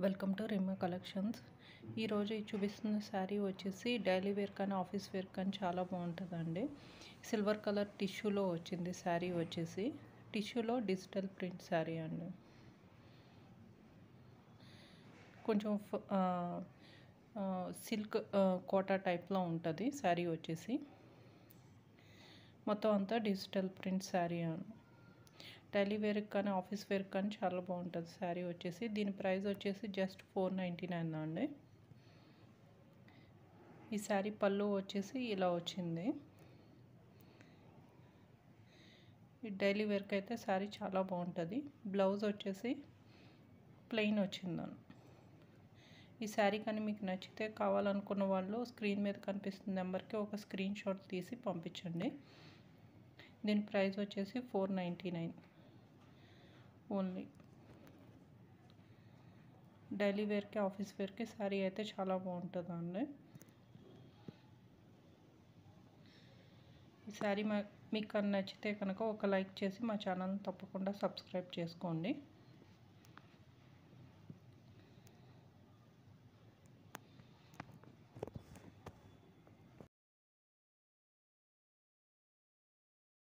Welcome to రిమా collections. ఈరోజు చూపిస్తున్న శారీ వచ్చేసి డైలీ వేర్ కానీ ఆఫీస్ వేర్ కానీ చాలా బాగుంటుందండి. సిల్వర్ కలర్ టిష్యూలో వచ్చింది శారీ వచ్చేసి. టిష్యూలో డిజిటల్ ప్రింట్ శారీ అండి. కొంచెం సిల్క్ కోటా టైప్లో ఉంటుంది శారీ వచ్చేసి. మొత్తం అంతా డిజిటల్ ప్రింట్ శారీ అండి. డైలీ వేర్కి కానీ ఆఫీస్ వేర్కి కానీ చాలా బాగుంటుంది శారీ వచ్చేసి. దీని ప్రైస్ వచ్చేసి జస్ట్ 499 అండి. ఈ శారీ పళ్ళు వచ్చేసి ఇలా వచ్చింది. ఈ డైలీ వేర్కి అయితే శారీ చాలా బాగుంటుంది. బ్లౌజ్ వచ్చేసి ప్లెయిన్ వచ్చిందండి. ఈ శారీ కానీ మీకు నచ్చితే కావాలనుకున్న వాళ్ళు స్క్రీన్ మీద కనిపిస్తున్న నెంబర్కి ఒక స్క్రీన్ షాట్ తీసి పంపించండి. దీని ప్రైస్ వచ్చేసి 499 ఓన్లీ. డైలీ వేర్కి ఆఫీస్ వేర్కి శారీ అయితే చాలా బాగుంటుందండి. ఈ శారీ మీకు నచ్చితే కనుక ఒక లైక్ చేసి మా ఛానల్ని తప్పకుండా సబ్స్క్రైబ్ చేసుకోండి.